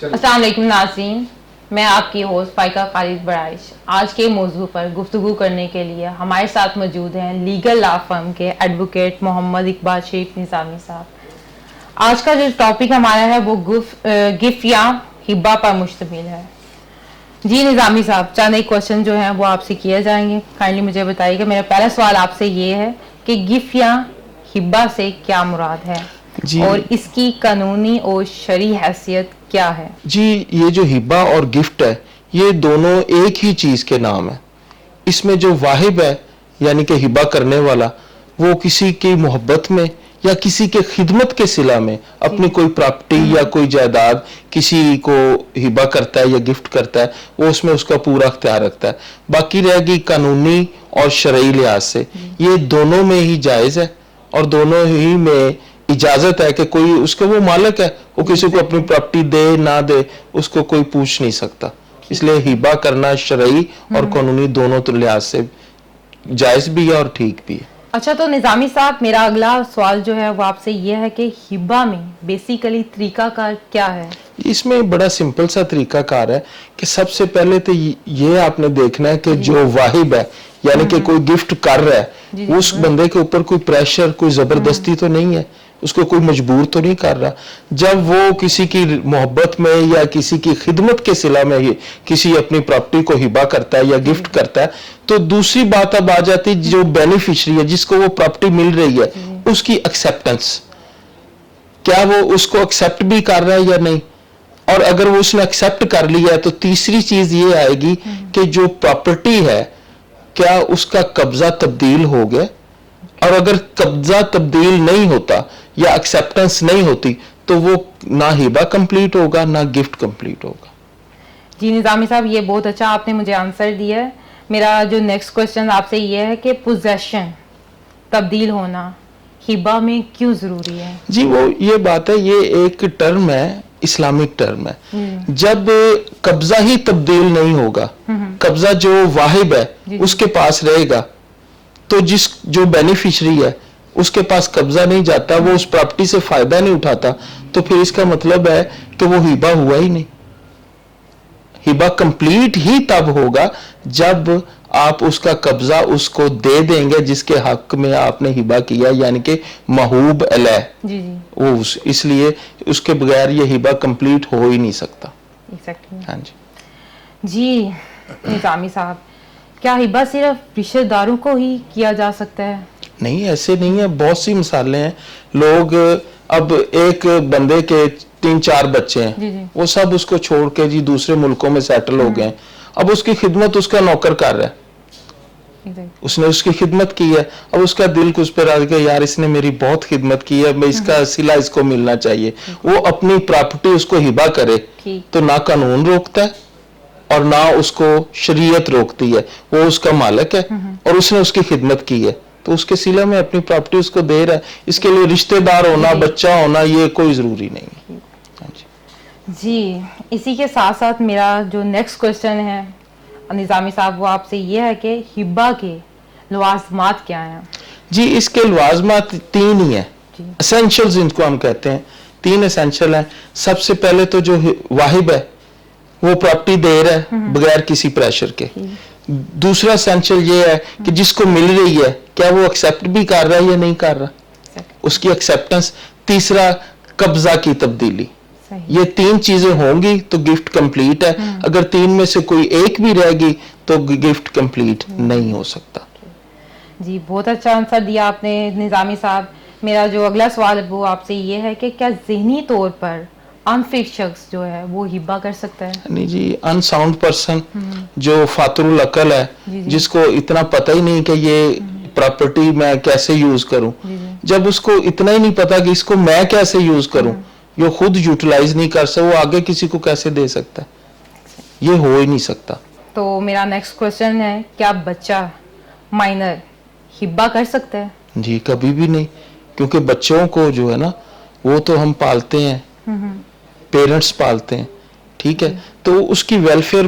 अस्सलाम वालेकुम नाज़रीन, मैं आपकी होस्ट फाइका खालिद बराइश आज के मौजू पर गुफ्तगू करने के लिए हमारे साथ मौजूद हैं लीगल लॉ फर्म के एडवोकेट मोहम्मद इकबाल शरीफ निज़ामी साहब। आज का जो टॉपिक हमारा है वो गिफ्ट या हिब्बा पर मुश्तमिल है। जी निज़ामी साहब, चंद एक क्वेश्चन जो हैं वो आपसे किए जाएंगे, काइंडली मुझे बताइएगा। मेरा पहला सवाल आपसे ये है कि गिफ्ट या हिब्बा से क्या मुराद है और इसकी कानूनी और शरई हैसियत क्या है? जी, ये जो हिब्बा और गिफ्ट है ये दोनों एक ही चीज के नाम है। इसमें जो वाहिब है यानी कि हिब्बा करने वाला, वो किसी की मोहब्बत में या किसी के खिदमत के सिला में अपनी कोई प्रॉपर्टी या कोई जायदाद किसी को हिब्बा करता है या गिफ्ट करता है, वो उसमें उसका पूरा अख्तियार रखता है। बाकी रहेगी कानूनी और शरई लिहाज से ये दोनों में ही जायज है और दोनों ही में इजाजत है कि कोई उसका वो मालिक है, वो किसी को अपनी प्रॉपर्टी दे ना दे उसको कोई पूछ नहीं सकता। इसलिए हिब्बा करना शरई और कानूनी दोनों तो लिहाज से जायज भी है और ठीक भी है। अच्छा, तो निज़ामी साहब मेरा अगला सवाल जो है वो आपसे ये है कि हिब्बा में बेसिकली तरीकाकार क्या है? इसमें बड़ा सिंपल सा तरीकाकार है कि सबसे पहले तो ये आपने देखना है कि जो वाहिब है यानी कि कोई गिफ्ट कर रहा है उस बंदे के ऊपर कोई प्रेशर कोई जबरदस्ती तो नहीं है, उसको कोई मजबूर तो नहीं कर रहा। जब वो किसी की मोहब्बत में या किसी की खिदमत के सिला में ही किसी अपनी प्रॉपर्टी को हिबा करता है या गिफ्ट करता है, तो दूसरी बात अब आ जाती जो बेनिफिशियरी है जिसको वो प्रॉपर्टी मिल रही है उसकी एक्सेप्टेंस, क्या वो उसको एक्सेप्ट भी कर रहा है या नहीं। और अगर वो उसने एक्सेप्ट कर लिया है तो तीसरी चीज ये आएगी कि जो प्रॉपर्टी है क्या उसका कब्जा तब्दील हो गया, और अगर कब्जा तब्दील नहीं होता या एक्सेप्टेंस नहीं होती तो वो ना हिबा कंप्लीट होगा ना गिफ्ट कंप्लीट होगा। जी निज़ामी साहब, ये बहुत अच्छा आपने मुझे आंसर दिया है। मेरा जो नेक्स्ट क्वेश्चन आपसे ये है कि पोजेशन तब्दील होना हिबा में क्यों जरूरी है? जी वो ये बात है, ये एक टर्म है, इस्लामिक टर्म है। जब कब्जा ही तब्दील नहीं होगा, कब्जा जो वाहिब है उसके पास रहेगा, तो जो बेनिफिशियरी है उसके पास कब्जा नहीं जाता, वो उस प्रॉपर्टी से फायदा नहीं उठाता, तो फिर इसका मतलब है कि वो हिबा हुआ ही नहीं। हिबा कंप्लीट ही तब होगा जब आप उसका कब्जा उसको दे देंगे जिसके हक में आपने हिबा किया, यानी कि महूब अलैह वो इसलिए उसके बगैर ये हिबा कंप्लीट हो ही नहीं सकता। हाँ जी निज़ामी साहब, क्या हिबा सिर्फ रिश्तेदारों को ही किया जा सकता है? नहीं, ऐसे नहीं है, बहुत सी मिसालें हैं। लोग अब एक बंदे के 3-4 बच्चे हैं, वो सब उसको छोड़ के जी दूसरे मुल्कों में सेटल हो गए, अब उसकी खिदमत उसका नौकर कर रहा है, उसने उसकी खिदमत की है, अब उसका दिल कुछ पर आ गया यार इसने मेरी बहुत खिदमत की है, मैं इसका सिला इसको मिलना चाहिए, वो अपनी प्रॉपर्टी उसको हिबा करे तो ना कानून रोकता है और ना उसको शरीयत रोकती है, वो उसका मालिक है और उसने उसकी खिदमत की है तो उसके सिला में अपनी प्रॉपर्टी उसको दे रहा है। इसके लिए रिश्तेदार होना बच्चा होना ये कोई जरूरी नहीं है। जी इसी के साथ साथ मेरा जो नेक्स्ट क्वेश्चन है निज़ामी साहब वो आपसे ये है कि हिब्बा के लवाज़मात क्या हैं? जी इसके लवाज़मात 3 ही है, एसेंशियल्स इनको हम कहते हैं, 3 एसेंशियल है। सबसे पहले तो जो वाहिब है वो प्रॉपर्टी दे रहा है बगैर किसी प्रेशर के। दूसरा एसेंशियल ये है कि जिसको मिल रही है क्या वो एक्सेप्ट भी कर रहा है या नहीं कर रहा, उसकी एक्सेप्टेंस। तीसरा कब्जा की तब्दीली। ये 3 चीजें होंगी तो गिफ्ट कंप्लीट है, अगर 3 में से कोई एक भी रहेगी तो गिफ्ट कंप्लीट नहीं हो सकता। जी बहुत अच्छा आंसर दिया आपने निज़ामी साहब। मेरा जो अगला सवाल है वो आपसे ये है कि क्या ज़हनी तौर पर अनफिट शख्स जो है वो हिब्बा कर सकता है? नहीं जी, अनसाउंड पर्सन जो फातरुल अकल है जिसको इतना पता ही नहीं कि ये प्रॉपर्टी मैं कैसे यूज करूं, जब उसको इतना ही नहीं पता कि इसको मैं कैसे यूज करूं, जो खुद यूटिलाइज नहीं कर सकता वो आगे किसी को कैसे दे सकता है, ये हो ही नहीं सकता। तो मेरा नेक्स्ट क्वेश्चन है, क्या बच्चा माइनर हिब्बा कर सकता है? जी कभी भी नहीं, क्योंकि बच्चों को जो है ना वो तो हम पालते हैं, पेरेंट्स पालते हैं, ठीक है, तो उसकी वेलफेयर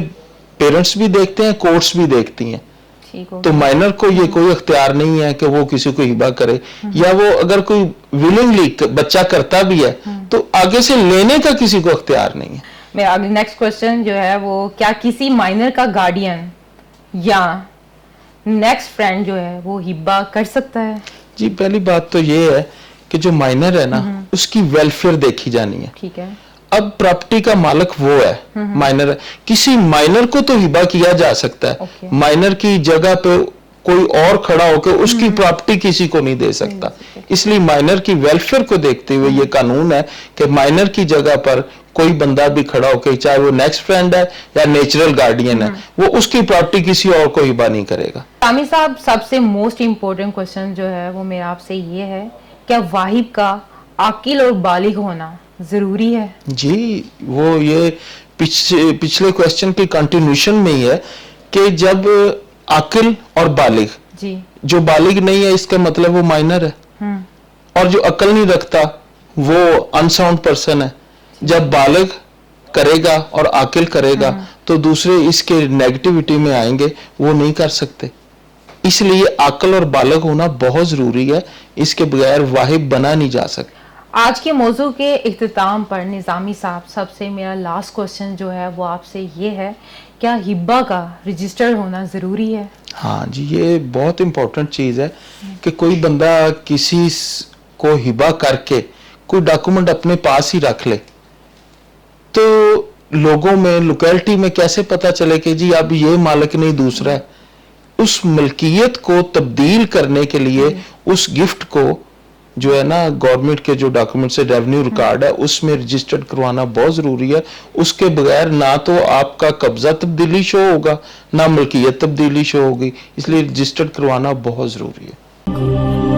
पेरेंट्स भी देखते हैं, कोर्ट्स भी देखती हैं, तो माइनर को ये कोई अख्तियार नहीं है कि वो किसी को हिबा करे, या वो अगर कोई विलिंगली बच्चा करता भी है तो आगे से लेने का किसी को अख्तियार नहीं है। मेरा अगला नेक्स्ट क्वेश्चन जो है वो, क्या किसी माइनर का गार्डियन या नेक्स्ट फ्रेंड जो है वो हिब्बा कर सकता है? जी, पहली बात तो ये है कि जो माइनर है ना, उसकी वेलफेयर देखी जानी है। ठीक है। अब प्रॉपर्टी का मालिक वो है, माइनर है। किसी माइनर को तो हिबा किया जा सकता है, Okay. माइनर की जगह पे कोई और खड़ा होकर उसकी प्रॉपर्टी किसी को नहीं दे सकता। इसलिए माइनर की वेलफेयर को देखते हुए ये कानून है कि माइनर की जगह पर कोई बंदा भी खड़ा होकर, चाहे वो नेक्स्ट फ्रेंड है या नेचुरल गार्डियन है, वो उसकी प्रॉपर्टी किसी और को हिबा नहीं करेगा। सामी साहब, सबसे मोस्ट इम्पोर्टेंट क्वेश्चन जो है वो मेरा आपसे ये है, क्या वाहिब का आकिल और बालिग होना जरूरी है? जी, वो ये पिछले क्वेश्चन की कंटिन्यूशन में ही है कि जब आकिल और बालिग, जी, जो बालिग नहीं है इसका मतलब वो माइनर है, और जो अकल नहीं रखता वो अनसाउंड पर्सन है। जब बालिग करेगा और आकिल करेगा तो दूसरे इसके नेगेटिविटी में आएंगे, वो नहीं कर सकते। इसलिए अकल और बालिग होना बहुत जरूरी है, इसके बगैर वाहिब बना नहीं जा सकता। आज के मौजू के इख्तिताम पर निज़ामी साहब, सबसे मेरा लास्ट क्वेश्चन जो है वो आपसे ये है, क्या हिब्बा का रजिस्टर होना ज़रूरी है? हाँ जी, ये बहुत इंपॉर्टेंट चीज़ है कि कोई बंदा किसी को हिबा करके कोई डॉक्यूमेंट अपने पास ही रख ले, तो लोगों में, लोकेलिटी में कैसे पता चले कि जी अब ये मालिक नहीं दूसरा है। उस मलकियत को तब्दील करने के लिए उस गिफ्ट को जो है ना, गवर्नमेंट के जो डॉक्यूमेंट से रेवेन्यू रिकॉर्ड है उसमें रजिस्टर्ड करवाना बहुत जरूरी है। उसके बगैर ना तो आपका कब्जा तब्दीली शो होगा, ना मलकियत तब्दीली शो होगी, इसलिए रजिस्टर्ड करवाना बहुत जरूरी है।